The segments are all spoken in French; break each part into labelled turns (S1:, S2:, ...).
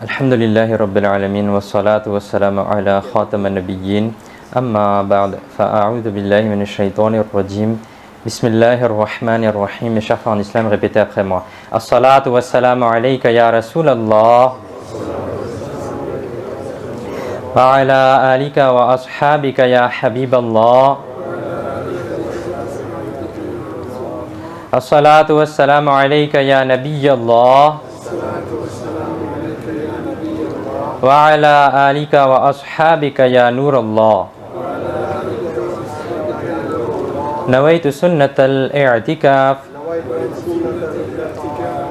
S1: الحمد لله رب العالمين والصلاة والسلام على خاتم النبيين أما بعد فأعوذ بالله من الشيطان الرجيم بسم الله الرحمن الرحيم. Mes chers frères en islam, répétez après moi. As-salatu was-salamu alayka ya Rasulallah wa ala alika wa ashabika ya Habiballah. As-salatu was-salamu alayka ya Nabiyallah wa ala alika wa ashabika ya Nurallah. Nawaitu sunnat al-i'tikaf.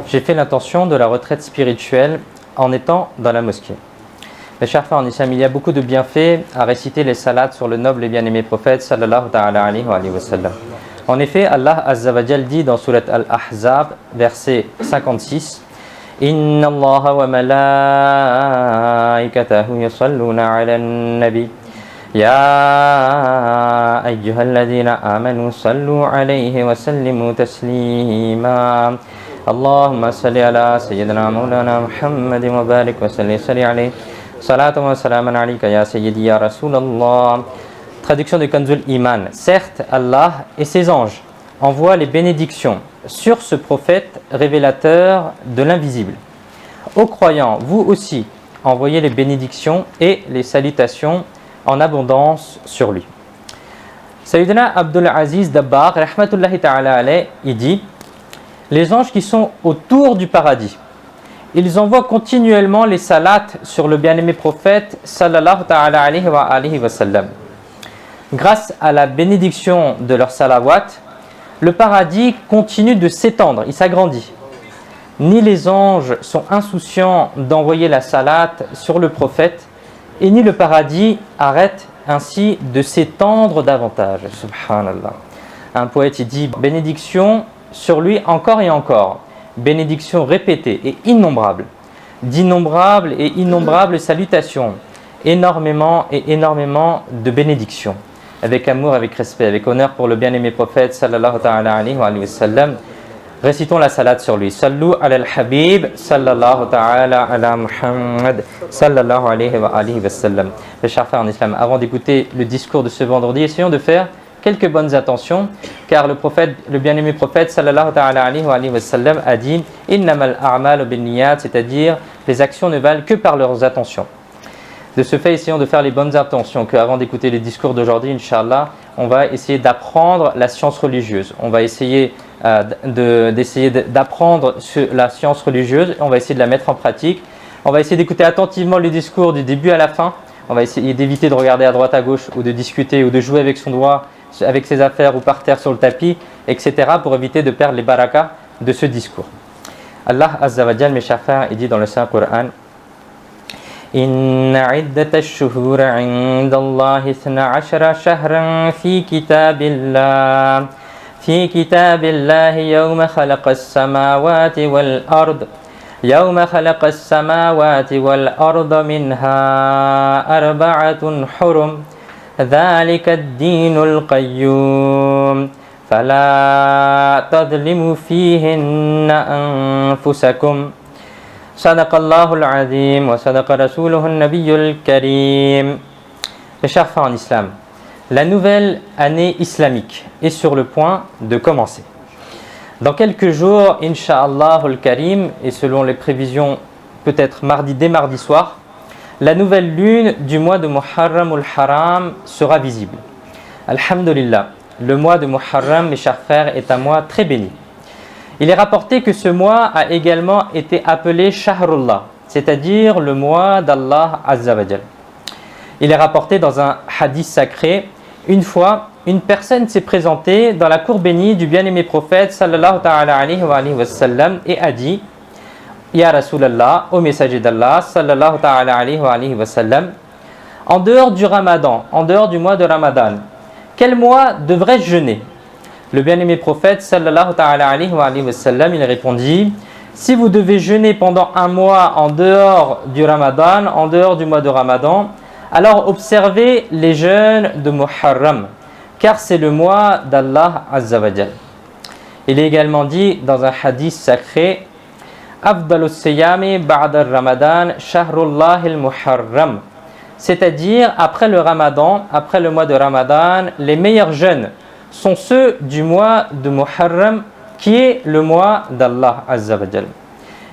S1: J'ai fait l'intention de la retraite spirituelle en étant dans la mosquée. Mes chers frères en islam, il y a beaucoup de bienfaits à réciter les salats sur le noble et bien-aimé prophète sallallahu ta'ala alayhi wa sallam. En effet, Allah Azza wa Jal dit dans Surat Al-Ahzab, verset 56, Inna Allah wa malaikatahu yusalluna ala nabi Ya ayyuhalladhina amanu sallu alayhi wa sallimu taslima Allahumma salli ala sayyidina maulana Muhammadin wa barik wa salli alayhi salatu wa salaman alayka ya sayyidi ya Rasulallah. Traduction de Kanzul Iman. Certes, Allah et ses anges envoient les bénédictions sur ce prophète révélateur de l'invisible. Aux croyants, vous aussi, envoyez les bénédictions et les salutations en abondance sur lui. Sayyidina Abdul Aziz Dabbar, rahmatullahi ta'ala alayh, il dit, les anges qui sont autour du paradis, ils envoient continuellement les salats sur le bien-aimé prophète sallallahu ta'ala alayhi wa sallam. Grâce à la bénédiction de leur salawat, le paradis continue de s'étendre, il s'agrandit. Ni les anges sont insouciants d'envoyer la salat sur le prophète, et ni le paradis arrête ainsi de s'étendre davantage. Subhanallah. Un poète il dit bénédiction sur lui encore et encore, bénédiction répétée et innombrable, d'innombrables et innombrables salutations, énormément et énormément de bénédictions. Avec amour, avec respect, avec honneur pour le bien-aimé prophète sallallahu ta'ala alayhi wa sallam, récitons la salat sur lui. Sallu ala al-habib sallallahu ta'ala ala Muhammad sallallahu alayhi wa sallam. Mes chers frères en islam, avant d'écouter le discours de ce vendredi, essayons de faire quelques bonnes intentions, car le prophète, le bien-aimé prophète sallallahu ta'ala alayhi wa sallam a dit innamal a'malu binniyat, c'est-à-dire les actions ne valent que par leurs intentions. De ce fait, essayons de faire les bonnes intentions, qu'avant d'écouter les discours d'aujourd'hui, Inch'Allah, on va essayer d'apprendre la science religieuse. On va essayer d'apprendre la science religieuse, on va essayer de la mettre en pratique. On va essayer d'écouter attentivement les discours du début à la fin. On va essayer d'éviter de regarder à droite à gauche ou de discuter ou de jouer avec son doigt, avec ses affaires ou par terre sur le tapis, etc. pour éviter de perdre les barakas de ce discours. Allah Azza wa Jal, mes chers frères, il dit dans le Saint-Coran إن عدة الشهور عند الله 12 شهرا في كتاب الله يوم خلق السماوات والأرض منها 4 حرم ذلك الدين القيوم فلا تظلموا فيهن أنفسكم صدق الله العظيم وصدق رسوله النبي الكريم. Mes chers frères en islam, la nouvelle année islamique est sur le point de commencer. Dans quelques jours, Inch'Allah al-Karim, et selon les prévisions, peut-être dès mardi soir, la nouvelle lune du mois de Muharram al-Haram sera visible. Alhamdulillah, le mois de Muharram, mes chers frères, est un mois très béni. Il est rapporté que ce mois a également été appelé Shahrullah, c'est-à-dire le mois d'Allah Azza wa Jal. Il est rapporté dans un hadith sacré, une fois, une personne s'est présentée dans la cour bénie du bien-aimé prophète sallallahu ta'ala alayhi wa sallam et a dit Ya Rasulallah, ô messager d'Allah sallallahu ta'ala alayhi wa sallam, en dehors du Ramadan, en dehors du mois de Ramadan, quel mois devrais-je jeûner? Le bien-aimé prophète sallallahu ta'ala alayhi wa sallam, il répondit si vous devez jeûner pendant un mois en dehors du Ramadan, en dehors du mois de Ramadan, alors observez les jeûnes de Muharram, car c'est le mois d'Allah Azza wa Jal. Il est également dit dans un hadith sacré أفضل الصيام بعد الرمضان شهر الله المحرم. C'est-à-dire, après le Ramadan, après le mois de Ramadan, les meilleurs jeûnes sont ceux du mois de Muharram, qui est le mois d'Allah Azza wa Jal.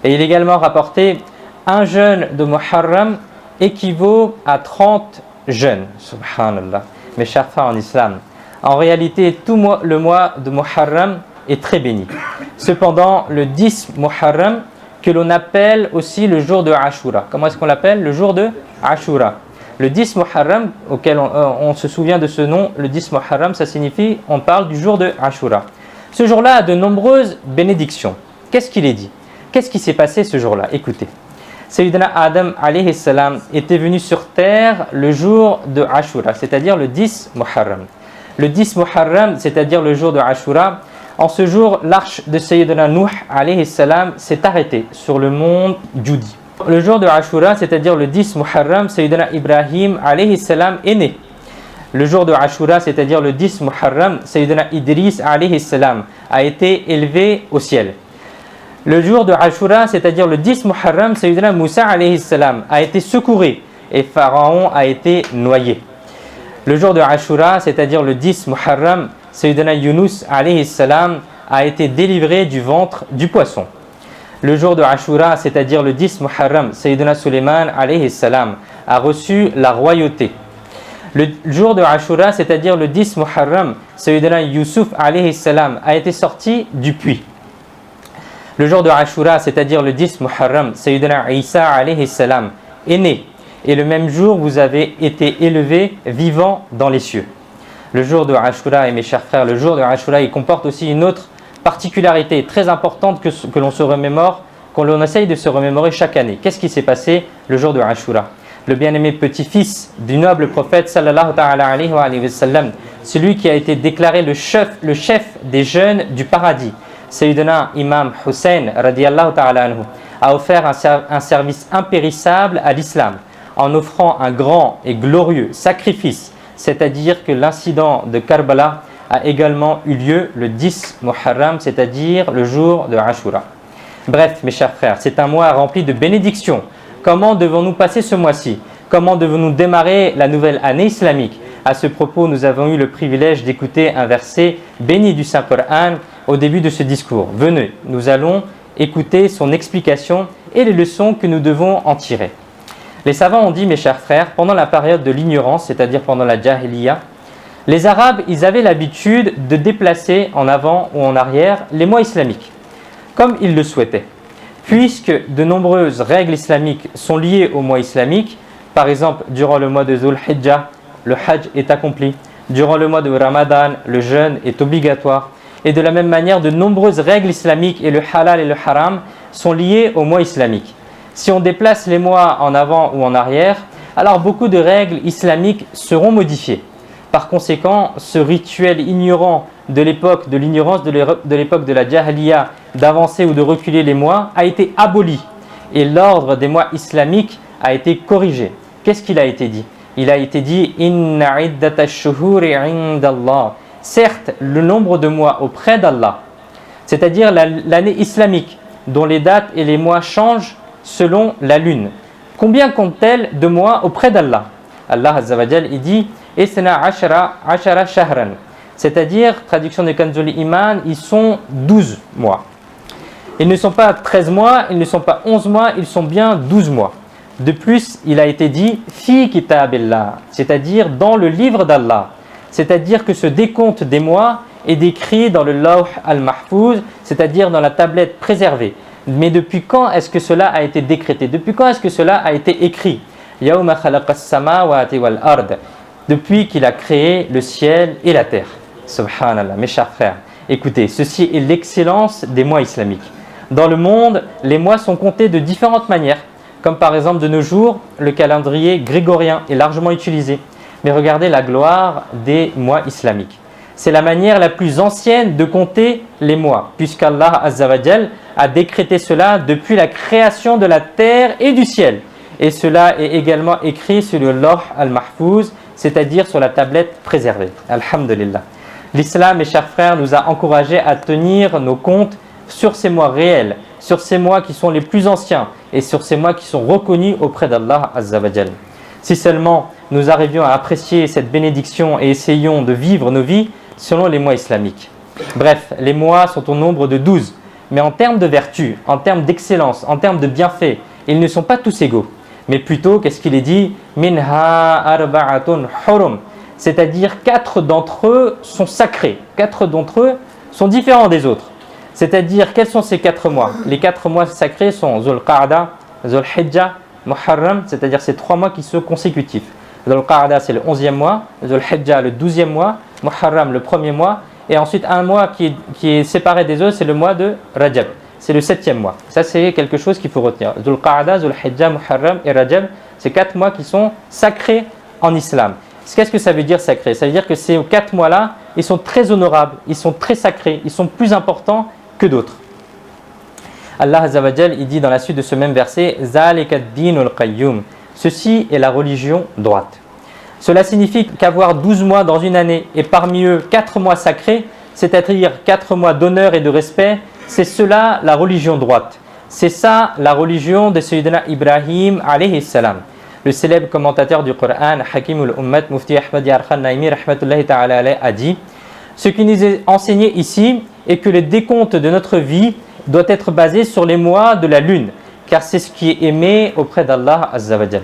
S1: Et il est également rapporté, un jeûne de Muharram équivaut à 30 jeûnes. Subhanallah. Mes chers frères en islam, en réalité, le mois de Muharram est très béni. Cependant, le 10 Muharram, que l'on appelle aussi le jour de Ashura. Comment est-ce qu'on l'appelle? Le jour de Ashura. Le 10 Muharram, auquel on se souvient de ce nom, le 10 Muharram, ça signifie, on parle du jour de Ashura. Ce jour-là a de nombreuses bénédictions. Qu'est-ce qu'il est dit? Qu'est-ce qui s'est passé ce jour-là? Écoutez. Sayyidina Adam alayhi salam était venu sur terre le jour de Ashura, c'est-à-dire le 10 Muharram. Le 10 Muharram, c'est-à-dire le jour de Ashura, en ce jour, l'arche de Sayyidina Nuh alayhi salam s'est arrêtée sur le mont Judi. Le jour de Ashura, c'est-à-dire le 10 Muharram, Sayyidina Ibrahim alayhi salam est né. Le jour de Ashura, c'est-à-dire le 10 Muharram, Sayyidina Idris alayhi salam a été élevé au ciel. Le jour de Ashura, c'est-à-dire le 10 Muharram, Sayyidina Moussa alayhi salam a été secouru et Pharaon a été noyé. Le jour de Ashura, c'est-à-dire le 10 Muharram, Sayyidina Yunus alayhi salam a été délivré du ventre du poisson. Le jour de Ashura, c'est-à-dire le 10 Muharram, Sayyidina Suleiman alayhi salam a reçu la royauté. Le jour de Ashura, c'est-à-dire le 10 Muharram, Sayyidina Yusuf alayhi salam a été sorti du puits. Le jour de Ashura, c'est-à-dire le 10 Muharram, Sayyidina Isa alayhi salam est né. Et le même jour, vous avez été élevé vivant dans les cieux. Le jour de Ashura, et mes chers frères, le jour de Ashura, il comporte aussi une autre particularité très importante que l'on se remémore, qu'on essaye de se remémorer chaque année. Qu'est-ce qui s'est passé le jour de Ashura? Le bien-aimé petit-fils du noble prophète sallallahu ta'ala alayhi wa sallam, celui qui a été déclaré le chef des jeunes du paradis, Sayyidina Imam Hussein radiyallahu ta'ala anhu, a offert un service impérissable à l'islam en offrant un grand et glorieux sacrifice, c'est-à-dire que l'incident de Karbala a également eu lieu le 10 Muharram, c'est-à-dire le jour de Ashura. Bref, mes chers frères, c'est un mois rempli de bénédictions. Comment devons-nous passer ce mois-ci? Comment devons-nous démarrer la nouvelle année islamique? À ce propos, nous avons eu le privilège d'écouter un verset béni du Saint-Coran au début de ce discours. Venez, nous allons écouter son explication et les leçons que nous devons en tirer. Les savants ont dit, mes chers frères, pendant la période de l'ignorance, c'est-à-dire pendant la Jahiliya, les Arabes, ils avaient l'habitude de déplacer en avant ou en arrière les mois islamiques, comme ils le souhaitaient. Puisque de nombreuses règles islamiques sont liées au mois islamique, par exemple, durant le mois de Dhul Hijjah, le Hajj est accompli. Durant le mois de Ramadan, le jeûne est obligatoire. Et de la même manière, de nombreuses règles islamiques et le halal et le haram sont liées au mois islamique. Si on déplace les mois en avant ou en arrière, alors beaucoup de règles islamiques seront modifiées. Par conséquent, ce rituel ignorant de l'époque de l'ignorance de l'époque de la Jahiliya, d'avancer ou de reculer les mois, a été aboli. Et l'ordre des mois islamiques a été corrigé. Qu'est-ce qu'il a été dit? Il a été dit « Inna iddata ash-shuhuri 'inda Allah » Certes, le nombre de mois auprès d'Allah, c'est-à-dire l'année islamique, dont les dates et les mois changent selon la lune. Combien compte-t-elle de mois auprès d'Allah? Allah Azza wa Jal, il dit « Isna ashara shahran » c'est-à-dire, traduction de Kanzul Iman, ils sont 12 mois. Ils ne sont pas 13 mois, ils ne sont pas 11 mois, ils sont bien 12 mois. De plus, il a été dit « Fi kitabillah », c'est-à-dire dans le livre d'Allah. C'est-à-dire que ce décompte des mois est décrit dans le Lawh al-Mahfouz, c'est-à-dire dans la tablette préservée. Mais depuis quand est-ce que cela a été décrété? Depuis quand est-ce que cela a été écrit? Yawma khalaqa as-samawati wal ard. Depuis qu'il a créé le ciel et la terre. Subhanallah, mes chers frères. Écoutez, ceci est l'excellence des mois islamiques. Dans le monde, les mois sont comptés de différentes manières. Comme par exemple de nos jours, le calendrier grégorien est largement utilisé. Mais regardez la gloire des mois islamiques. C'est la manière la plus ancienne de compter les mois, puisqu'Allah Azza wa Jal a décrété cela depuis la création de la terre et du ciel. Et cela est également écrit sur le Lawh al-Mahfouz, c'est-à-dire sur la tablette préservée. Alhamdulillah. L'islam, mes chers frères, nous a encouragés à tenir nos comptes sur ces mois réels, sur ces mois qui sont les plus anciens et sur ces mois qui sont reconnus auprès d'Allah Azza wa Jal. Si seulement nous arrivions à apprécier cette bénédiction et essayons de vivre nos vies selon les mois islamiques. Bref, les mois sont au nombre de 12, mais en termes de vertu, en termes d'excellence, en termes de bienfaits, ils ne sont pas tous égaux. Mais plutôt, qu'est-ce qu'il est dit ? Minha arba'atun hurum, c'est-à-dire 4 d'entre eux sont sacrés, 4 d'entre eux sont différents des autres. C'est-à-dire, quels sont ces 4 mois ? Les 4 mois sacrés sont Dhul Qa'da, Dhul Hijjah, Muharram, c'est-à-dire ces 3 mois qui sont consécutifs. Dhul Qa'da c'est le 11e mois, Dhul Hijjah le 12e mois, Muharram le 1er mois, et ensuite un mois qui est séparé des autres, c'est le mois de Rajab, c'est le 7e mois. Ça c'est quelque chose qu'il faut retenir. Dhul Qa'da, Dhul Hijjah, Muharram et Rajab, c'est 4 mois qui sont sacrés en islam. Qu'est-ce que ça veut dire sacré ? Ça veut dire que ces 4 mois-là, ils sont très honorables, ils sont très sacrés, ils sont plus importants que d'autres. Allah Azza wa Jal, il dit dans la suite de ce même verset, Zalika ad-dinul qayyum. Ceci est la religion droite. Cela signifie qu'avoir 12 mois dans une année et parmi eux 4 mois sacrés, c'est-à-dire 4 mois d'honneur et de respect, c'est cela la religion droite. C'est ça la religion de Sayyidina Ibrahim alayhi salam. Le célèbre commentateur du Coran, Hakimul Ummat, Mufti Ahmad Yarkhan Naimi rahmatullahi ta'ala alayhi, a dit: ce qui nous est enseigné ici est que le décompte de notre vie doit être basé sur les mois de la lune, car c'est ce qui est aimé auprès d'Allah Azza wa Jal.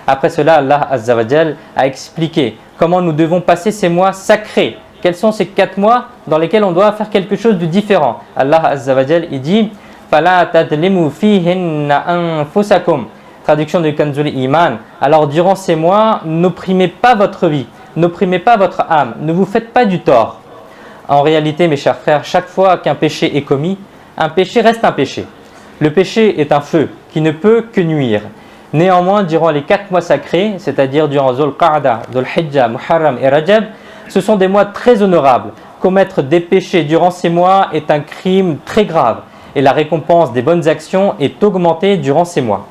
S1: Après cela, Allah Azza wa Jal a expliqué comment nous devons passer ces mois sacrés. Quels sont ces 4 mois dans lesquels on doit faire quelque chose de différent. Allah Azza wa Jal, il dit: Fala tadlimu fihinna anfusakum. Traduction de Kanzul Iman. Alors durant ces mois, n'opprimez pas votre vie, n'opprimez pas votre âme, ne vous faites pas du tort. En réalité, mes chers frères, chaque fois qu'un péché est commis, un péché reste un péché. Le péché est un feu qui ne peut que nuire. Néanmoins, durant les 4 mois sacrés, c'est-à-dire durant Dhul Qa'da, Dhul Hijjah, Muharram et Rajab, ce sont des mois très honorables. Commettre des péchés durant ces mois est un crime très grave et la récompense des bonnes actions est augmentée durant ces mois.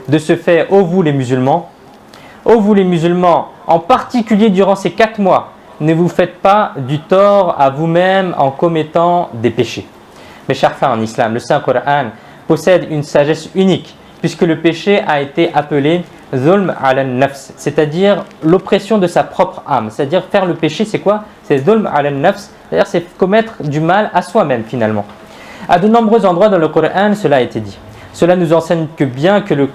S1: De ce fait, ô vous les musulmans, en particulier durant ces 4 mois, ne vous faites pas du tort à vous-même en commettant des péchés. Mes chers frères en islam, le Saint-Coran possède une sagesse unique puisque le péché a été appelé zulm ala nafs, c'est-à-dire l'oppression de sa propre âme. C'est-à-dire faire le péché, c'est quoi ? C'est zulm ala nafs, c'est-à-dire c'est commettre du mal à soi-même finalement. À de nombreux endroits dans le Coran, cela a été dit. Cela nous enseigne que bien que le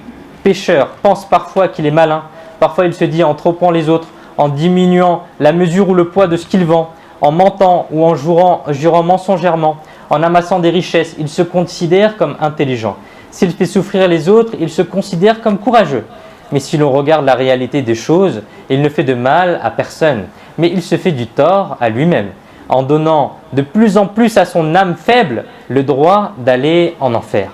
S1: pécheur pense parfois qu'il est malin, parfois il se dit en trompant les autres, en diminuant la mesure ou le poids de ce qu'il vend, en mentant ou en jurant mensongèrement, en amassant des richesses, il se considère comme intelligent. S'il fait souffrir les autres, il se considère comme courageux. Mais si l'on regarde la réalité des choses, il ne fait de mal à personne, mais il se fait du tort à lui-même, en donnant de plus en plus à son âme faible le droit d'aller en enfer.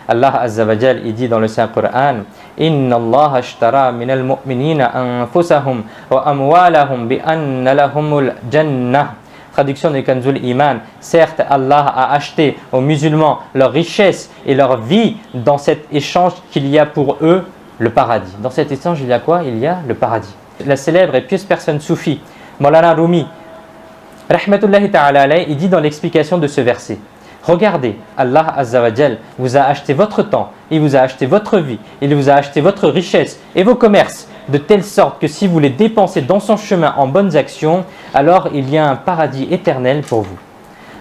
S1: Allah Azza wa Jal, il dit dans le Saint-Coran: Inna Allah ashtara minal mu'minina anfusahum wa amwalahum bi anna lahumul jannah. Traduction de Kanzul Iman: certes, Allah a acheté aux musulmans leur richesse et leur vie dans cet échange qu'il y a pour eux le paradis. Dans cet échange, il y a quoi ? Il y a le paradis. La célèbre et pieuse personne soufie, Maulana Rumi, rahmatullahi ta'ala alayhi, il dit dans l'explication de ce verset: regardez, Allah Azza wa Jal vous a acheté votre temps, il vous a acheté votre vie, il vous a acheté votre richesse et vos commerces, de telle sorte que si vous les dépensez dans son chemin en bonnes actions, alors il y a un paradis éternel pour vous.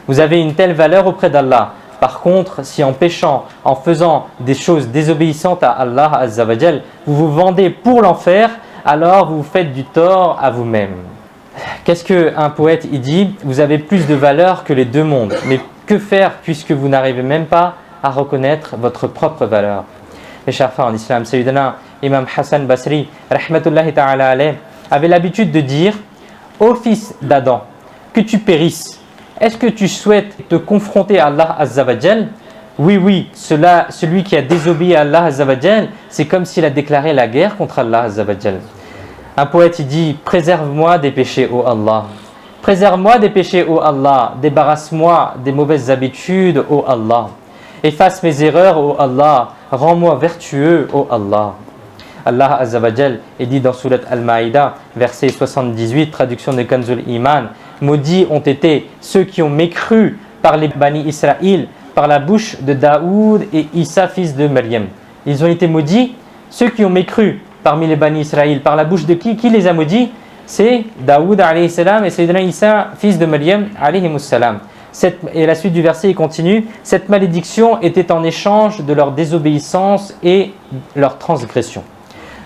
S1: Vous avez une telle valeur auprès d'Allah. Par contre, si en péchant, en faisant des choses désobéissantes à Allah Azza wa Jal, vous vous vendez pour l'enfer, alors vous faites du tort à vous-même. Qu'est-ce qu'un poète il dit ? Vous avez plus de valeur que les deux mondes. Mais que faire puisque vous n'arrivez même pas à reconnaître votre propre valeur ? Mes chers frères en islam, Sayyidina Imam Hassan Basri, rahmatullahi ta'ala alayhi, avait l'habitude de dire: ô fils d'Adam, que tu périsses, est-ce que tu souhaites te confronter à Allah Azza wa Jal ? Oui, celui qui a désobéi à Allah Azza wa Jal, c'est comme s'il a déclaré la guerre contre Allah Azza wa Jal. Un poète il dit: préserve-moi des péchés, ô Allah. Préserve-moi des péchés, ô Allah. Débarrasse-moi des mauvaises habitudes, ô Allah. Efface mes erreurs, ô Allah. Rends-moi vertueux, ô Allah. Allah Azza wa Jal est dit dans Surat Al-Maïda, verset 78, traduction de Kanzul Iman: maudits ont été ceux qui ont mécru par les Bani Israël par la bouche de Daoud et Isa, fils de Maryam. Ils ont été maudits, ceux qui ont mécru parmi les Bani Israël. Par la bouche de qui? Qui les a maudits? C'est Daoud alayhi salam et Sayyidina Isa, fils de Maryam alayhi salam. Et la suite du verset il continue. Cette malédiction était en échange de leur désobéissance et leur transgression.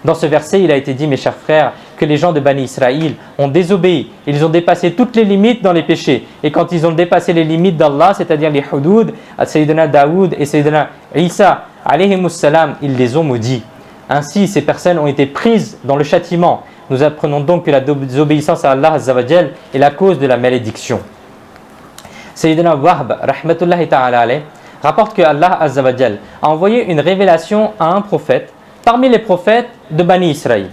S1: Dans ce verset, il a été dit, mes chers frères, que les gens de Bani Israël ont désobéi. Ils ont dépassé toutes les limites dans les péchés. Et quand ils ont dépassé les limites d'Allah, c'est-à-dire les hudud, Sayyidina Daoud et Sayyidina Isa, alayhimus salam, ils les ont maudits. Ainsi, ces personnes ont été prises dans le châtiment. Nous apprenons donc que la désobéissance à Allah Azza wa Jal est la cause de la malédiction. Sayyidina Wahb, rahmatullahi ta'ala alayh, rapporte que Allah Azza wa Jal a envoyé une révélation à un prophète parmi les prophètes de Bani Israël.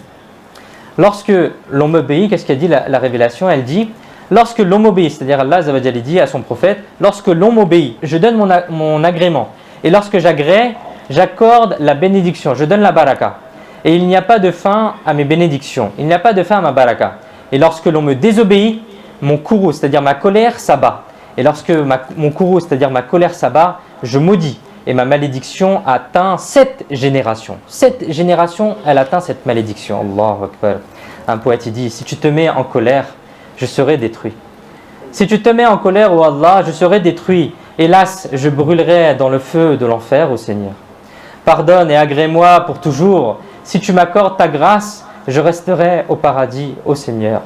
S1: Lorsque l'on m'obéit, qu'est-ce qu'elle dit la révélation? Elle dit, lorsque l'on m'obéit, c'est-à-dire Allah Azza wa Jal dit à son prophète, lorsque l'on m'obéit, je donne mon agrément. Et lorsque j'agrée, j'accorde la bénédiction, je donne la baraka. Et il n'y a pas de fin à mes bénédictions, il n'y a pas de fin à ma baraka. Et lorsque l'on me désobéit, mon courroux, c'est-à-dire ma colère, s'abat. Et lorsque mon courroux, c'est-à-dire ma colère, s'abat, je maudis. Et ma malédiction atteint 7 générations. 7 générations, elle atteint cette malédiction. Allahu Akbar. Un poète il dit, si tu te mets en colère, je serai détruit. Si tu te mets en colère, ô Allah, je serai détruit. Hélas, je brûlerai dans le feu de l'enfer, ô Seigneur. Pardonne et agrée-moi pour toujours. Si tu m'accordes ta grâce, je resterai au paradis, ô Seigneur.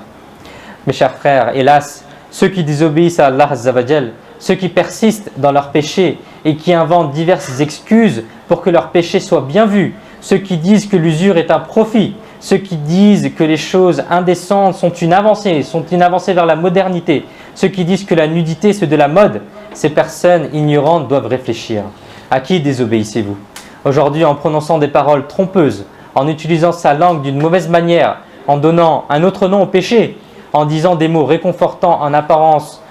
S1: Mes chers frères, hélas, ceux qui désobéissent à Allah Azza wa Jal, ceux qui persistent dans leurs péchés et qui inventent diverses excuses pour que leurs péchés soient bien vus, ceux qui disent que l'usure est un profit, ceux qui disent que les choses indécentes sont une avancée vers la modernité, ceux qui disent que la nudité c'est de la mode, ces personnes ignorantes doivent réfléchir. À qui désobéissez-vous? Aujourd'hui, en prononçant des paroles trompeuses, en utilisant sa langue d'une mauvaise manière, en donnant un autre nom au péché, en disant des mots réconfortants en apparence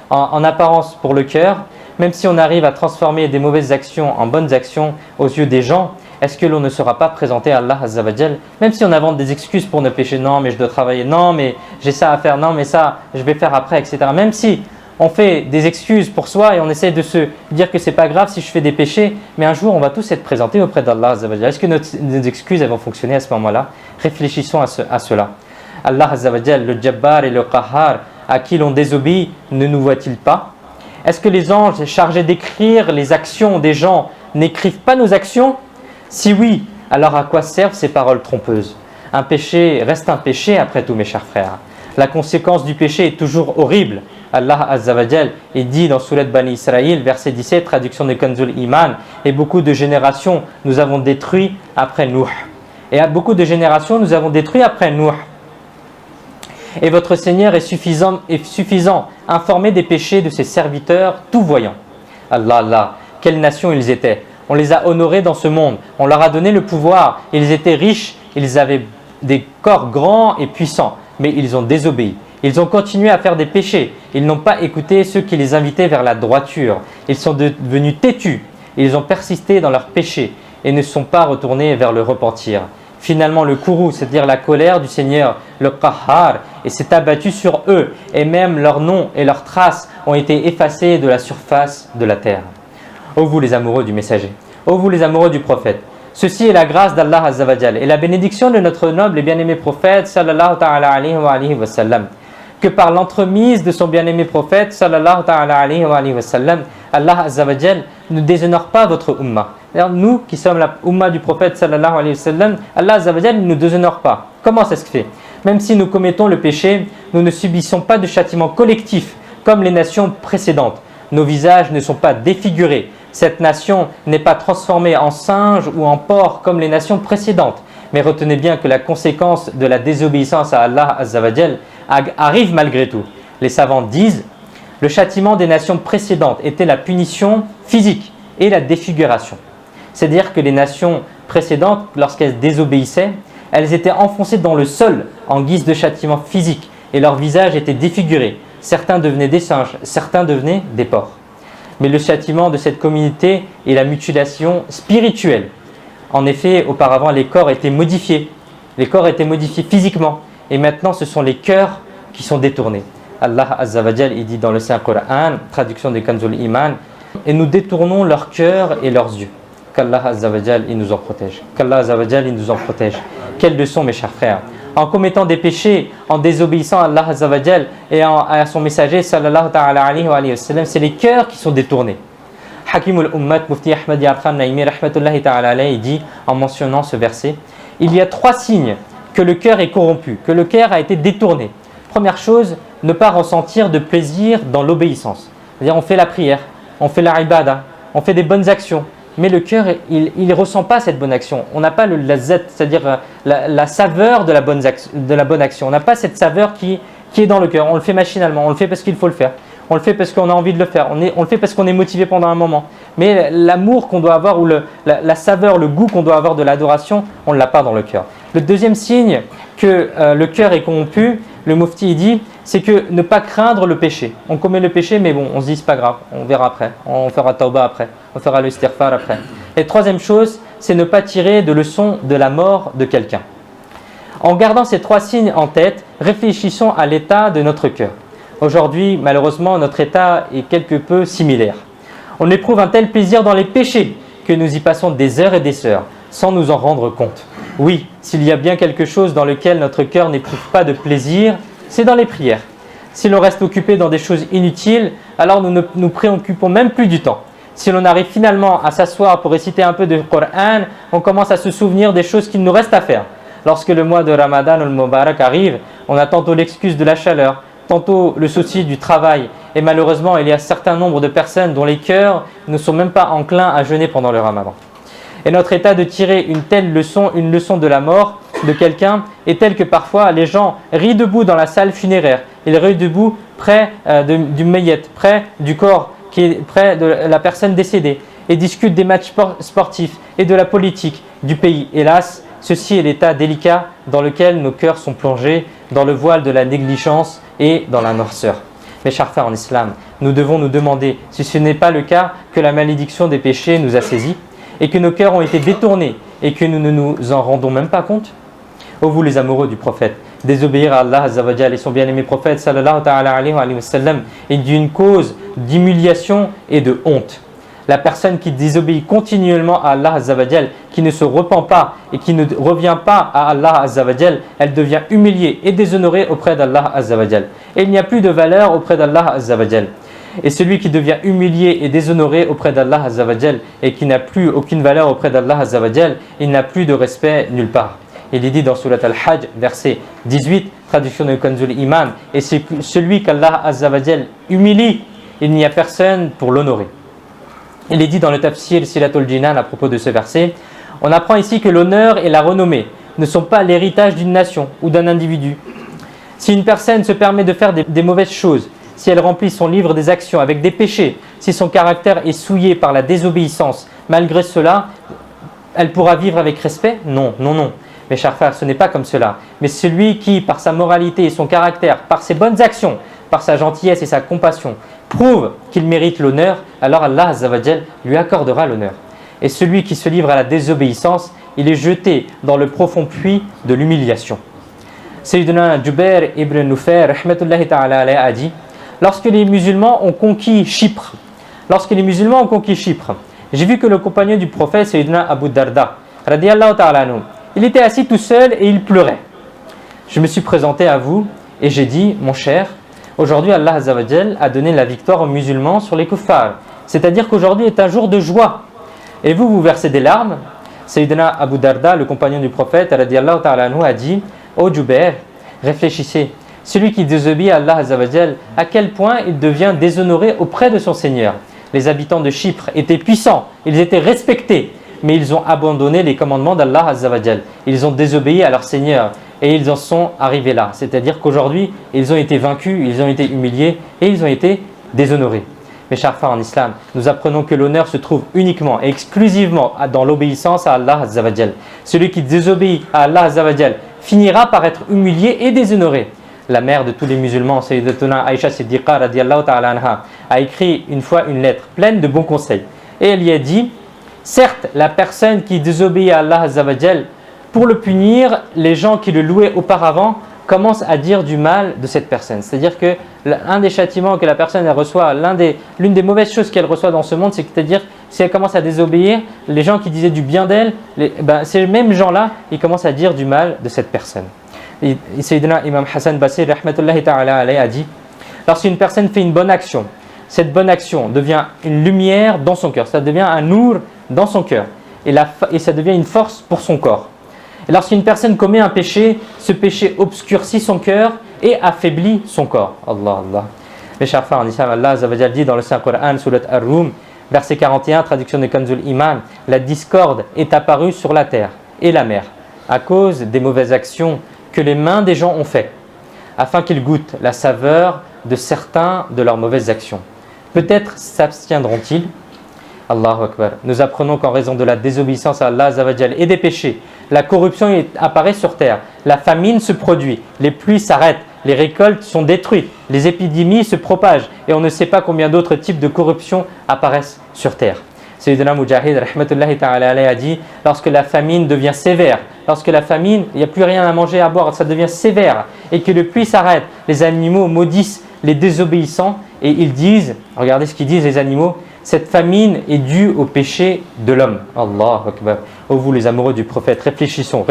S1: pour le cœur, même si on arrive à transformer des mauvaises actions en bonnes actions aux yeux des gens, est-ce que l'on ne sera pas présenté à Allah Azza wa Jal? Même si on invente des excuses pour nos péchés, non mais je dois travailler, non mais j'ai ça à faire, non mais ça je vais faire après, etc. Même si on fait des excuses pour soi et on essaie de se dire que c'est pas grave si je fais des péchés, mais un jour on va tous être présentés auprès d'Allah Azza wa Jal. Est-ce que nos excuses elles vont fonctionner à ce moment-là? Réfléchissons à cela. Allah Azza wa Jal, le Jabbar et le Qahhar, à qui l'on désobéit, ne nous voit-il pas? Est-ce que les anges chargés d'écrire les actions des gens n'écrivent pas nos actions? Si oui, alors à quoi servent ces paroles trompeuses? Un péché reste un péché après tout, mes chers frères. La conséquence du péché est toujours horrible. Allah Azza wa Jal dit dans Surat Bani Israël, verset 17, traduction de Kanzul Iman, et beaucoup de générations nous avons détruit après Nuh. Et à beaucoup de générations nous avons détruit après Nuh. Et votre Seigneur est suffisant, informé des péchés de ses serviteurs tout voyants. Allah, quelle nation ils étaient! On les a honorés dans ce monde, on leur a donné le pouvoir, ils étaient riches, ils avaient des corps grands et puissants, mais ils ont désobéi. Ils ont continué à faire des péchés, ils n'ont pas écouté ceux qui les invitaient vers la droiture. Ils sont devenus têtus, ils ont persisté dans leurs péchés et ne sont pas retournés vers le repentir. Finalement, le courroux, c'est-à-dire la colère du Seigneur, le Qahhar, et s'est abattu sur eux, et même leurs noms et leurs traces ont été effacés de la surface de la terre. Ô vous les amoureux du messager, ô vous les amoureux du prophète, ceci est la grâce d'Allah Azza wa Jal et la bénédiction de notre noble et bien-aimé prophète sallallahu ta'ala alayhi wa sallam, que par l'entremise de son bien-aimé prophète sallallahu ta'ala alayhi wa sallam, Allah Azza wa Jal ne déshonore pas votre ummah. D'ailleurs, nous qui sommes la ummah du prophète sallallahu alayhi wa sallam, Allah Azza wa Jal ne nous déshonore pas. Comment ça se fait? Même si nous commettons le péché, nous ne subissons pas de châtiment collectif comme les nations précédentes. Nos visages ne sont pas défigurés. Cette nation n'est pas transformée en singe ou en porc comme les nations précédentes. Mais retenez bien que la conséquence de la désobéissance à Allah Azza wa Jal arrive malgré tout. Les savants disent, le châtiment des nations précédentes était la punition physique et la défiguration. C'est-à-dire que les nations précédentes, lorsqu'elles désobéissaient, elles étaient enfoncées dans le sol en guise de châtiment physique et leur visage était défiguré. Certains devenaient des singes, certains devenaient des porcs. Mais le châtiment de cette communauté est la mutilation spirituelle. En effet, auparavant, les corps étaient modifiés. Les corps étaient modifiés physiquement. Et maintenant, ce sont les cœurs qui sont détournés. Allah Azza wa Jal, il dit dans le Saint-Coran, traduction de Kanzul Iman, et nous détournons leur cœur et leurs yeux. Qu'Allah Azza wa Jal, il nous en protège. Qu'Allah Azza wa Jal, il nous en protège. Quelle leçon, mes chers frères. En commettant des péchés, en désobéissant à Allah Azza wa Jal et à son messager sallallahu ta'ala alayhi wa sallam, c'est les cœurs qui sont détournés. Hakim al-Ummat, Mufti Ahmad Yarkhan Naimi, rahmatullahi ta'ala alayhi, dit en mentionnant ce verset, il y a 3 signes que le cœur est corrompu, que le cœur a été détourné. Première chose, ne pas ressentir de plaisir dans l'obéissance. C'est-à-dire on fait la prière, on fait la ibada, on fait des bonnes actions, mais le cœur, il ne ressent pas cette bonne action. On n'a pas le lazat, c'est-à-dire la saveur de la bonne action. On n'a pas cette saveur qui est dans le cœur. On le fait machinalement, on le fait parce qu'il faut le faire. On le fait parce qu'on a envie de le faire. On le fait parce qu'on est motivé pendant un moment. Mais l'amour qu'on doit avoir ou la saveur, le goût qu'on doit avoir de l'adoration, on ne l'a pas dans le cœur. Le deuxième signe que le cœur est corrompu, le Mufti dit, c'est que ne pas craindre le péché. On commet le péché, mais bon, on se dit c'est pas grave, on verra après, on fera tauba après, on fera le istighfar après. Et troisième chose, c'est ne pas tirer de leçon de la mort de quelqu'un. En gardant ces 3 signes en tête, réfléchissons à l'état de notre cœur. Aujourd'hui, malheureusement, notre état est quelque peu similaire. On éprouve un tel plaisir dans les péchés que nous y passons des heures et des heures, sans nous en rendre compte. Oui, s'il y a bien quelque chose dans lequel notre cœur n'éprouve pas de plaisir, c'est dans les prières. Si l'on reste occupé dans des choses inutiles, alors nous ne nous préoccupons même plus du temps. Si l'on arrive finalement à s'asseoir pour réciter un peu de Coran, on commence à se souvenir des choses qu'il nous reste à faire. Lorsque le mois de Ramadan ou le Mubarak arrive, on a tantôt l'excuse de la chaleur, tantôt le souci du travail. Et malheureusement, il y a un certain nombre de personnes dont les cœurs ne sont même pas enclins à jeûner pendant le Ramadan. Et notre état de tirer une telle leçon, une leçon de la mort de quelqu'un, est tel que parfois les gens rient debout dans la salle funéraire. Ils rient debout près du meyyet, près du corps, qui est près de la personne décédée, et discutent des matchs sportifs et de la politique du pays. Hélas, ceci est l'état délicat dans lequel nos cœurs sont plongés dans le voile de la négligence et dans la noirceur. Mes chers frères en islam, nous devons nous demander si ce n'est pas le cas que la malédiction des péchés nous a saisis et que nos cœurs ont été détournés et que nous ne nous en rendons même pas compte. Ô vous les amoureux du prophète, désobéir à Allah Azza wa Jal et son bien-aimé prophète sallallahu ta'ala alayhi wa sallam est d'une cause d'humiliation et de honte. La personne qui désobéit continuellement à Allah Azza wa Jal, qui ne se repent pas et qui ne revient pas à Allah Azza wa Jal, elle devient humiliée et déshonorée auprès d'Allah Azza wa Jal. Et il n'y a plus de valeur auprès d'Allah Azza wa Jal. Et celui qui devient humilié et déshonoré auprès d'Allah Azza wa Jal et qui n'a plus aucune valeur auprès d'Allah Azza wa Jal, il n'a plus de respect nulle part. Il est dit dans Surat Al-Hajj, verset 18, traduction de Kanzul Iman, et c'est celui qu'Allah Azza wa Jal humilie, il n'y a personne pour l'honorer. Il est dit dans le tafsir Silatul Jinan à propos de ce verset, on apprend ici que l'honneur et la renommée ne sont pas l'héritage d'une nation ou d'un individu. Si une personne se permet de faire des mauvaises choses, si elle remplit son livre des actions avec des péchés, si son caractère est souillé par la désobéissance, malgré cela, elle pourra vivre avec respect? Non, non, non. Mes chers frères, ce n'est pas comme cela. Mais celui qui, par sa moralité et son caractère, par ses bonnes actions, par sa gentillesse et sa compassion, prouve qu'il mérite l'honneur, alors Allah Azza wa Jal lui accordera l'honneur. Et celui qui se livre à la désobéissance, il est jeté dans le profond puits de l'humiliation. Sayyidina Jubair ibn Nufair, rahmatullahi ta'ala alayhi, a dit, lorsque les musulmans ont conquis Chypre, j'ai vu que le compagnon du prophète, Sayyidina Abu Darda, radiyallahu ta'ala anhu, il était assis tout seul et il pleurait. Je me suis présenté à vous et j'ai dit, mon cher, aujourd'hui Allah Azza wa Jal a donné la victoire aux musulmans sur les kuffars. C'est-à-dire qu'aujourd'hui est un jour de joie. Et vous versez des larmes. Sayyidina Abu Darda, le compagnon du prophète, radiyallahu ta'ala anhu, a dit, ô Jubair, réfléchissez. Celui qui désobéit à Allah Azza wa Jal, à quel point il devient déshonoré auprès de son Seigneur. Les habitants de Chypre étaient puissants, ils étaient respectés, mais ils ont abandonné les commandements d'Allah Azza wa Jal. Ils ont désobéi à leur Seigneur et ils en sont arrivés là. C'est-à-dire qu'aujourd'hui, ils ont été vaincus, ils ont été humiliés et ils ont été déshonorés. Mes chers frères en islam, nous apprenons que l'honneur se trouve uniquement et exclusivement dans l'obéissance à Allah Azza wa Jal. Celui qui désobéit à Allah Azza wa Jal finira par être humilié et déshonoré. La mère de tous les musulmans, Sayyidatuna Aïcha Siddiqa radiyallahu ta'ala anha, a écrit une fois une lettre pleine de bons conseils. Et elle y a dit, certes, la personne qui désobéit à Allah Azza wa Jal, pour le punir, les gens qui le louaient auparavant commence à dire du mal de cette personne. C'est-à-dire que l'un des châtiments que la personne elle reçoit, l'une des mauvaises choses qu'elle reçoit dans ce monde, c'est-à-dire si elle commence à désobéir, les gens qui disaient du bien d'elle, ces mêmes gens-là, ils commencent à dire du mal de cette personne. Et Sayyidina Imam Hassan Basri rahmatullahi ta'ala alayhi a dit, lorsqu'une personne fait une bonne action, cette bonne action devient une lumière dans son cœur, ça devient un nour dans son cœur et ça devient une force pour son corps. Et lorsqu'une personne commet un péché, ce péché obscurcit son cœur et affaiblit son corps. Allah, Allah. Mes chers frères en islam, Allah Azza wa Jal dit dans le Saint-Coran, Surat Ar-Rum, verset 41, traduction de Kanzul Iman, la discorde est apparue sur la terre et la mer à cause des mauvaises actions que les mains des gens ont faites, afin qu'ils goûtent la saveur de certains de leurs mauvaises actions. Peut-être s'abstiendront-ils. Allahu Akbar. Nous apprenons qu'en raison de la désobéissance à Allah Azza wa Jal et des péchés, la corruption apparaît sur terre, la famine se produit, les pluies s'arrêtent, les récoltes sont détruites, les épidémies se propagent et on ne sait pas combien d'autres types de corruption apparaissent sur terre. Sayyidina Mujahid rahmatullahi ta'ala alayhi a dit, lorsque la famine devient sévère, lorsque la famine, il n'y a plus rien à manger, à boire, ça devient sévère et que les pluies s'arrêtent, les animaux maudissent les désobéissants et ils disent, regardez ce qu'ils disent les animaux, cette famine est due au péché de l'homme. Allahu Akbar. Oh vous les amoureux du prophète, réfléchissons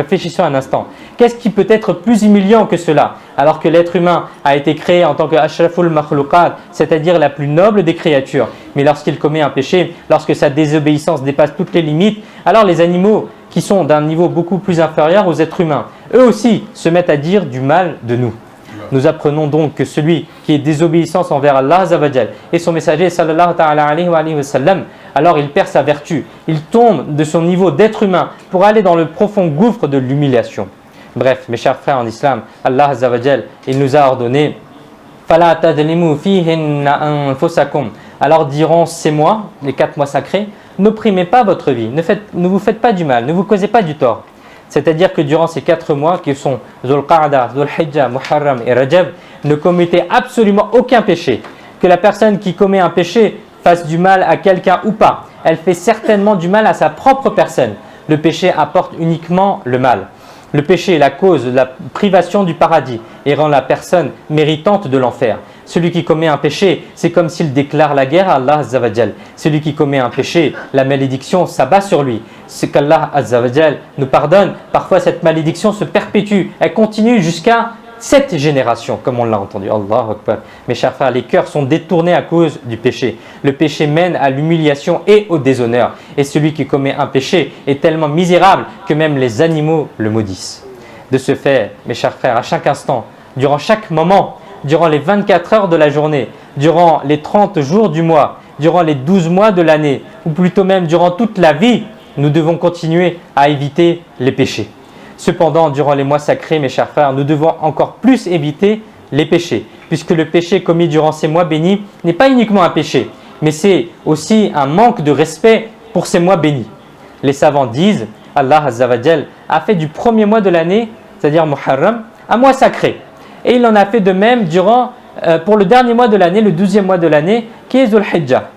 S1: un instant. Qu'est-ce qui peut être plus humiliant que cela? Alors que l'être humain a été créé en tant que ashraful makhluqat, c'est-à-dire la plus noble des créatures. Mais lorsqu'il commet un péché, lorsque sa désobéissance dépasse toutes les limites, alors les animaux qui sont d'un niveau beaucoup plus inférieur aux êtres humains, eux aussi se mettent à dire du mal de nous. Nous apprenons donc que celui qui est désobéissance envers Allah Azza wa Jal et son messager sallallahu ta'ala alayhi wa sallam, alors il perd sa vertu, il tombe de son niveau d'être humain pour aller dans le profond gouffre de l'humiliation. Bref, mes chers frères en islam, Allah Azza wa Jal, il nous a ordonné Fala tadlimu fihinna anfusakum. Alors durant ces mois, les 4 mois sacrés, n'opprimez pas votre vie, ne vous faites pas du mal, ne vous causez pas du tort. C'est-à-dire que durant ces 4 mois qui sont Dhul Qa'da, Dhul Hijjah, Muharram et Rajab, ne commettez absolument aucun péché. Que la personne qui commet un péché fasse du mal à quelqu'un ou pas, elle fait certainement du mal à sa propre personne. Le péché apporte uniquement le mal. Le péché est la cause de la privation du paradis et rend la personne méritante de l'enfer. Celui qui commet un péché, c'est comme s'il déclare la guerre à Allah Azza wa Jal. Celui qui commet un péché, la malédiction s'abat sur lui. C'est qu'Allah Azza wa Jal nous pardonne. Parfois cette malédiction se perpétue, elle continue jusqu'à 7 générations, comme on l'a entendu. Allahu Akbar. Mes chers frères, les cœurs sont détournés à cause du péché. Le péché mène à l'humiliation et au déshonneur. Et celui qui commet un péché est tellement misérable que même les animaux le maudissent. De ce fait, mes chers frères, à chaque instant, durant chaque moment, durant les 24 heures de la journée, durant les 30 jours du mois, durant les 12 mois de l'année, ou plutôt même durant toute la vie, nous devons continuer à éviter les péchés. Cependant, durant les mois sacrés, mes chers frères, nous devons encore plus éviter les péchés, puisque le péché commis durant ces mois bénis n'est pas uniquement un péché, mais c'est aussi un manque de respect pour ces mois bénis. Les savants disent, Allah Azza wa Jal a fait du premier mois de l'année, c'est-à-dire Muharram, un mois sacré. Et il en a fait de même pour le dernier mois de l'année, le 12e mois de l'année, qui est Dhul Hijjah.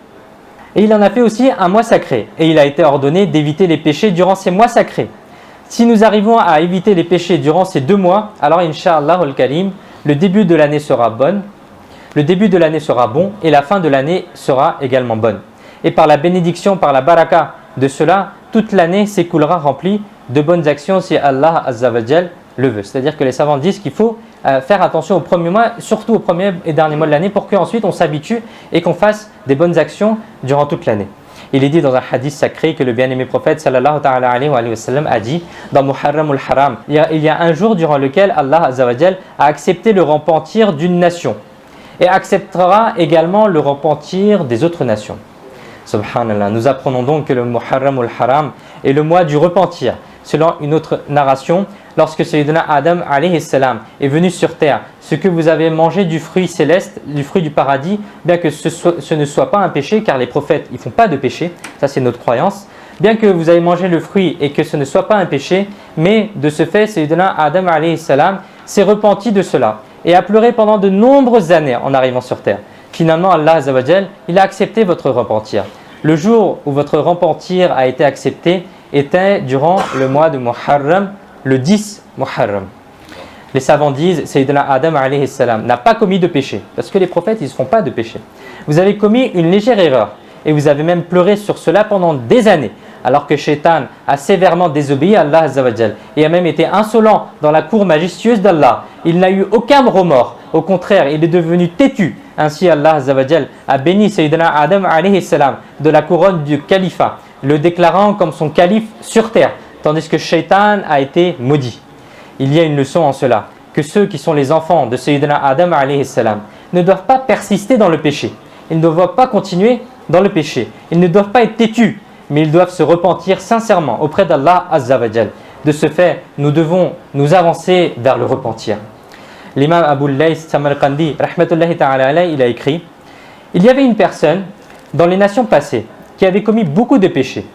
S1: Et il en a fait aussi un mois sacré. Et il a été ordonné d'éviter les péchés durant ces mois sacrés. Si nous arrivons à éviter les péchés durant ces 2 mois, alors Inch'Allah al-Karim, le début de l'année sera bon et la fin de l'année sera également bonne. Et par la bénédiction, par la baraka de cela, toute l'année s'écoulera remplie de bonnes actions si Allah Azza wa Jal le veut. C'est-à-dire que les savants disent qu'il faut faire attention au premier mois, surtout au premier et dernier mois de l'année, pour qu'ensuite on s'habitue et qu'on fasse des bonnes actions durant toute l'année. Il est dit dans un hadith sacré que le bien-aimé prophète sallallahu ta'ala alayhi wa sallam a dit dans Muharram al-Haram, il y a un jour durant lequel Allah Azza wa Jal a accepté le repentir d'une nation et acceptera également le repentir des autres nations. Subhanallah, nous apprenons donc que le Muharram al-Haram est le mois du repentir. Selon une autre narration, lorsque Sayyidina Adam alayhi salam est venu sur terre, ce que vous avez mangé du fruit céleste, du fruit du paradis, bien que ce ne soit pas un péché, car les prophètes ils font pas de péché, ça c'est notre croyance, bien que vous avez mangé le fruit et que ce ne soit pas un péché, mais de ce fait Sayyidina Adam alayhi salam s'est repenti de cela et a pleuré pendant de nombreuses années en arrivant sur terre. Finalement Allah Azza wa Jal, il a accepté votre repentir. Le jour où votre repentir a été accepté était durant le mois de Muharram, le 10 Muharram. Les savants disent, Sayyidina Adam alayhi salam n'a pas commis de péché, parce que les prophètes, ils ne font pas de péché. Vous avez commis une légère erreur, et vous avez même pleuré sur cela pendant des années, alors que Shaitan a sévèrement désobéi à Allah Azza wa Jal, et a même été insolent dans la cour majestueuse d'Allah. Il n'a eu aucun remords, au contraire, il est devenu têtu. Ainsi Allah Azza wa Jal a béni Sayyidina Adam alayhi salam de la couronne du califat, le déclarant comme son calife sur terre, tandis que Shaitan a été maudit. Il y a une leçon en cela, que ceux qui sont les enfants de Sayyidina Adam alayhi salam ne doivent pas persister dans le péché. Ils ne doivent pas continuer dans le péché. Ils ne doivent pas être têtus, mais ils doivent se repentir sincèrement auprès d'Allah Azza wa Jal. De ce fait, nous devons nous avancer vers le repentir. L'imam Abu Lays Samarqandi, rahmatullahi ta'ala alayhi, il a écrit: il y avait une personne dans les nations passées qui avait commis beaucoup de péchés.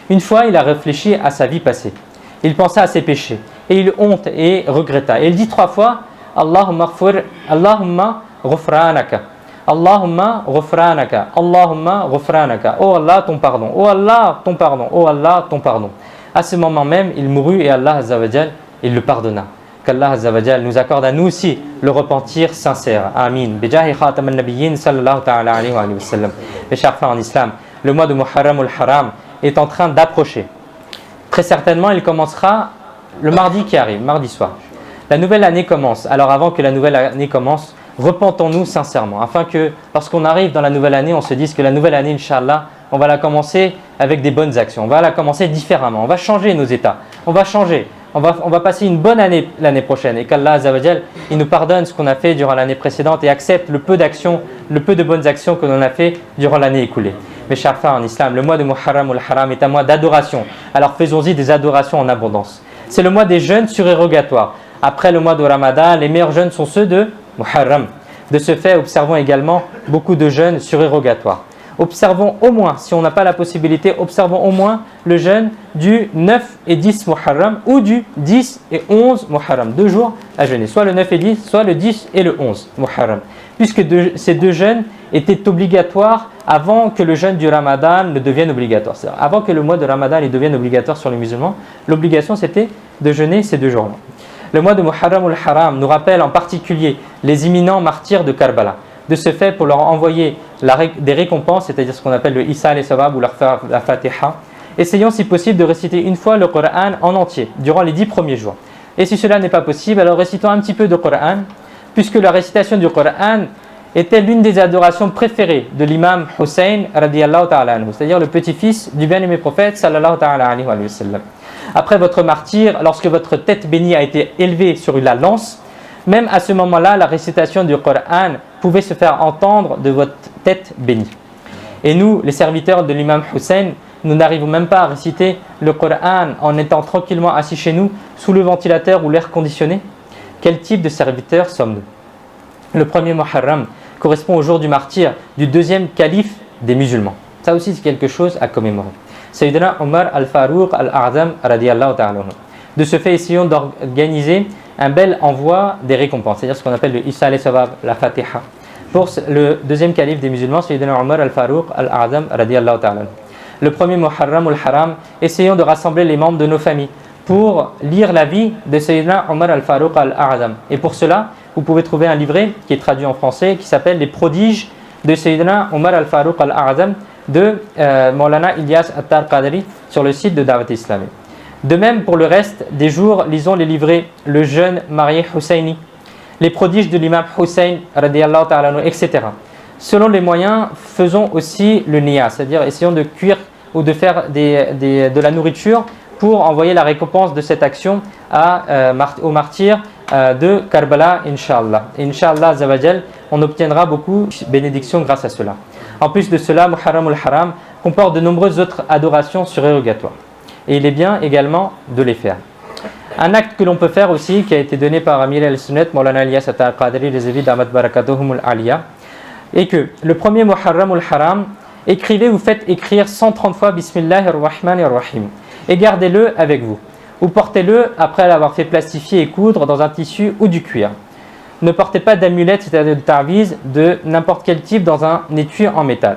S1: Une fois, il a réfléchi à sa vie passée. Il pensa à ses péchés et il honte et regretta. Et il dit 3 fois: Allahumma ghufranaka, Allahumma ghufranaka, Allahumma ghufranaka. Oh Allah, ton pardon, oh Allah, ton pardon, oh Allah, ton pardon. À ce moment même, il mourut et Allah Azza wa Jal, il le pardonna. Qu'Allah Azza wa Jal nous accorde à nous aussi le repentir sincère. Amin. Bijahi khatam al-nabiyyin sallallahu ta'ala alayhi wa sallam. Mes chers frères en islam, le mois de Muharram al-Haram est en train d'approcher. Très certainement, il commencera le mardi qui arrive, mardi soir. La nouvelle année commence. Alors avant que la nouvelle année commence, repentons-nous sincèrement, afin que lorsqu'on arrive dans la nouvelle année, on se dise que la nouvelle année, Inch'Allah, on va la commencer avec des bonnes actions. On va la commencer différemment. On va changer nos états. On va changer. On va passer une bonne année l'année prochaine. Et qu'Allah Azza wa Jal, il nous pardonne ce qu'on a fait durant l'année précédente et accepte le peu d'actions, le peu de bonnes actions que l'on a fait durant l'année écoulée. Mes chers frères en islam, le mois de Muharram al-Haram est un mois d'adoration. Alors faisons-y des adorations en abondance. C'est le mois des jeûnes surérogatoires. Après le mois de Ramadan, les meilleurs jeûnes sont ceux de Muharram. De ce fait, observons également beaucoup de jeûnes surérogatoires. Observons au moins, si on n'a pas la possibilité, observons au moins le jeûne du 9 et 10 Muharram ou du 10 et 11 Muharram. 2 jours à jeûner, soit le 9 et 10, soit le 10 et le 11 Muharram. Puisque ces 2 jeûnes étaient obligatoires avant que le jeûne du Ramadan ne devienne obligatoire. C'est-à-dire avant que le mois de Ramadan il devienne obligatoire sur les musulmans, l'obligation c'était de jeûner ces 2 jours-là. Le mois de Muharram al-Haram nous rappelle en particulier les imminents martyrs de Karbala. De ce fait, pour leur envoyer des récompenses, c'est-à-dire ce qu'on appelle le Isa al-Sawab ou la Fatiha, essayons si possible de réciter une fois le Coran en entier, durant les 10 premiers jours. Et si cela n'est pas possible, alors récitons un petit peu de Coran, puisque la récitation du Coran était l'une des adorations préférées de l'imam Hussein radiyallahu ta'ala anhu, c'est-à-dire le petit-fils du bien-aimé prophète sallallahu ta'ala alayhi wa sallam. Après votre martyre, lorsque votre tête bénie a été élevée sur la lance, même à ce moment-là, la récitation du Coran pouvait se faire entendre de votre tête bénie. Et nous, les serviteurs de l'imam Hussein, nous n'arrivons même pas à réciter le Coran en étant tranquillement assis chez nous, sous le ventilateur ou l'air conditionné. Quel type de serviteurs sommes-nous? Le premier Muharram correspond au jour du martyr du 2e calife des musulmans. Ça aussi, c'est quelque chose à commémorer. Sayyidina Omar al-Farouq al-A'zam radiyallahu ta'ala anhu. De ce fait, essayons d'organiser un bel envoi des récompenses, c'est-à-dire ce qu'on appelle le Isa al-Sawab, la Fatiha, pour le 2e calife des musulmans, Sayyidina Omar al-Farouq al-A'zam radiyallahu ta'ala anhu. Le premier Muharram al-Haram, essayons de rassembler les membres de nos familles pour lire la vie de Sayyidina Omar al-Farouq al-A'zam. Et pour cela, vous pouvez trouver un livret qui est traduit en français qui s'appelle Les prodiges de Sayyidina Omar al-Farouq al-A'zam de Maulana Ilyas Attar Qadri sur le site de Dawat Islami. De même, pour le reste des jours, lisons les livrets Le jeune marié Husseini, Les prodiges de l'imam Hussein, radiyallahu ta'ala anhu, etc. Selon les moyens, faisons aussi le niya, c'est-à-dire essayons de cuire ou de faire de la nourriture pour envoyer la récompense de cette action aux martyrs de Karbala, Inch'Allah. Inch'Allah, Azawajal, on obtiendra beaucoup de bénédictions grâce à cela. En plus de cela, Muharram al-Haram comporte de nombreuses autres adorations surérogatoires. Et il est bien également de les faire. Un acte que l'on peut faire aussi, qui a été donné par Amir al-Sunnat, Maulana Ilyas Attar Qadri, les évites d'Ahmad Barakatuhum al-Aliyah, et que le premier Muharram al-Haram, écrivez ou faites écrire 130 fois Bismillahir Rahmanir Rahim et gardez-le avec vous. Ou portez-le après l'avoir fait plastifier et coudre dans un tissu ou du cuir. Ne portez pas d'amulette, c'est-à-dire de ta'viz, de n'importe quel type dans un étui en métal.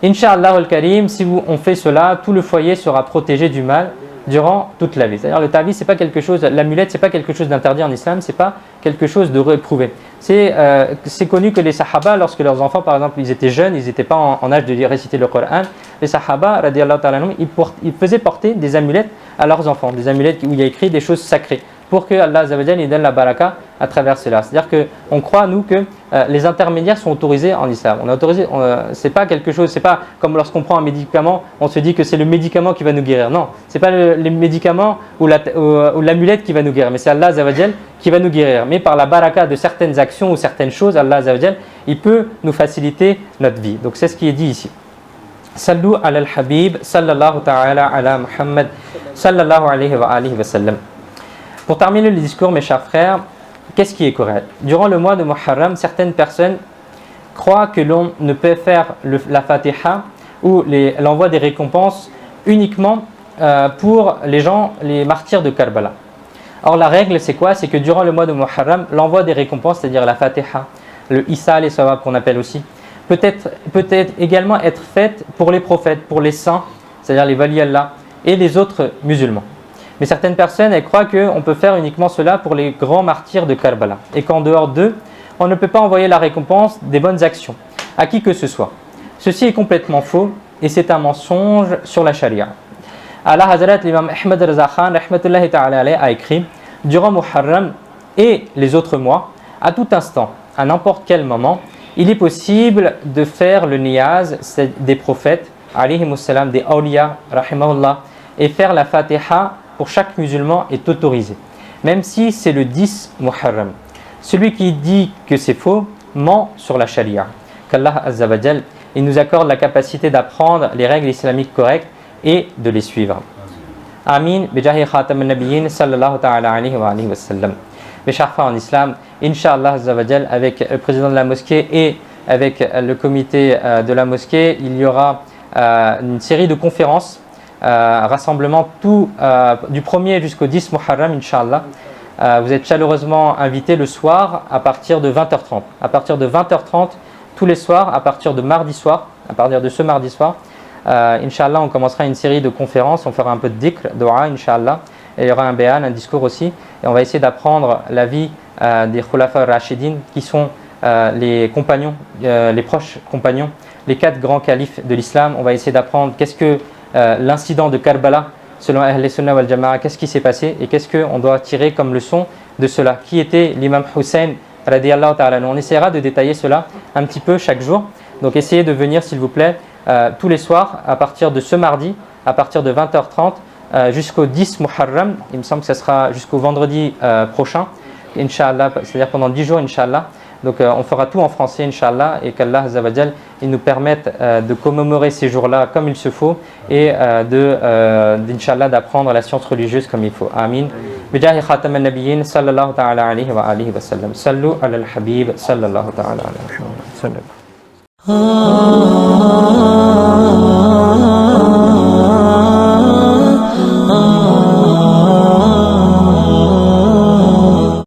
S1: Inch'Allah al-Karim, si on fait cela, tout le foyer sera protégé du mal durant toute la vie. C'est-à-dire le ta'wid, c'est pas quelque chose, l'amulette, c'est pas quelque chose d'interdit en islam, c'est pas quelque chose de réprouvé. C'est connu que les sahaba, lorsque leurs enfants, par exemple, ils étaient jeunes, ils n'étaient pas en âge de réciter le Coran, les sahaba, radiyallahu ta'ala anhum, ils faisaient porter des amulettes à leurs enfants, des amulettes où il y a écrit des choses sacrées, pour que Allah Azza wa Jalla, il donne la baraka à travers cela. C'est-à-dire qu'on croit, nous, que les intermédiaires sont autorisés en islam. On est autorisé, c'est pas quelque chose, c'est pas comme lorsqu'on prend un médicament, on se dit que c'est le médicament qui va nous guérir. Non, c'est pas les médicaments ou l'amulette qui va nous guérir, mais c'est Allah Azza wa Jalla qui va nous guérir. Mais par la baraka de certaines actions ou certaines choses, Allah Azza wa Jalla, il peut nous faciliter notre vie. Donc c'est ce qui est dit ici. Sallu ala al-habib, sallallahu ta'ala ala Muhammad, sallallahu alayhi wa alihi wa sallam. Pour terminer le discours, mes chers frères, qu'est-ce qui est correct? Durant le mois de Muharram, certaines personnes croient que l'on ne peut faire la Fatiha ou l'envoi des récompenses uniquement pour les gens, les martyrs de Karbala. Or la règle c'est quoi? C'est que durant le mois de Muharram, l'envoi des récompenses, c'est-à-dire la Fatiha, le Issa et Sawab qu'on appelle aussi, peut également être faite pour les prophètes, pour les saints, c'est-à-dire les Wali Allah et les autres musulmans. Mais certaines personnes, elles croient qu'on peut faire uniquement cela pour les grands martyrs de Karbala et qu'en dehors d'eux, on ne peut pas envoyer la récompense des bonnes actions à qui que ce soit. Ceci est complètement faux et c'est un mensonge sur la charia. Allah Hazrat l'imam Ahmad Raza Khan rahmatullahi ta'ala alayhi a écrit: durant Muharram et les autres mois, à tout instant, à n'importe quel moment, il est possible de faire le niyaz des prophètes, alayhimussalam, des awliya, rahimahullah, et faire la Fatiha pour chaque musulman est autorisé, même si c'est le 10 Muharram. Celui qui dit que c'est faux ment sur la charia. Qu'Allah Azza wa Jal, il nous accorde la capacité d'apprendre les règles islamiques correctes et de les suivre. Amin. Bijahi khatam al-nabiyyin sallallahu ta'ala alayhi wa alihi wa sallam. Mes chers frères en islam, Inch'Allah Azza wa Jal, avec le président de la mosquée et avec le comité de la mosquée, il y aura une série de conférences, rassemblement tout du 1er jusqu'au 10 Muharram, Inch'Allah. Vous êtes chaleureusement invités le soir à partir de 20h30. À partir de 20h30 tous les soirs, à partir de mardi soir, à partir de ce mardi soir, Inch'Allah, on commencera une série de conférences, on fera un peu de dhikr, dua, Inch'Allah, et il y aura un bayan, un discours aussi, et on va essayer d'apprendre la vie des Khulafa Rashidin, qui sont les compagnons, les proches compagnons, les 4 grands califes de l'islam. On va essayer d'apprendre qu'est-ce que l'incident de Karbala, selon Ahl Sunnah wal Jama'a, qu'est-ce qui s'est passé et qu'est-ce qu'on doit tirer comme leçon de cela. Qui était l'imam Hussein radiyallahu ta'ala. On essaiera de détailler cela un petit peu chaque jour. Donc essayez de venir s'il vous plaît tous les soirs à partir de ce mardi, à partir de 20h30 jusqu'au 10 Muharram. Il me semble que ce sera jusqu'au vendredi prochain, Inch'Allah, c'est-à-dire pendant 10 jours, Inch'Allah. Donc on fera tout en français, Inch'Allah, et qu'Allah Azza wa Jal, il nous permette de commémorer ces jours-là comme il se faut et d'Inch'Allah d'apprendre la science religieuse comme il faut. Amin. Bijahi khatam al-nabiyyin sallallahu ta'ala alayhi wa alihi wa sallam. Sallu ala al-habib sallallahu ta'ala alayhi wa sallam.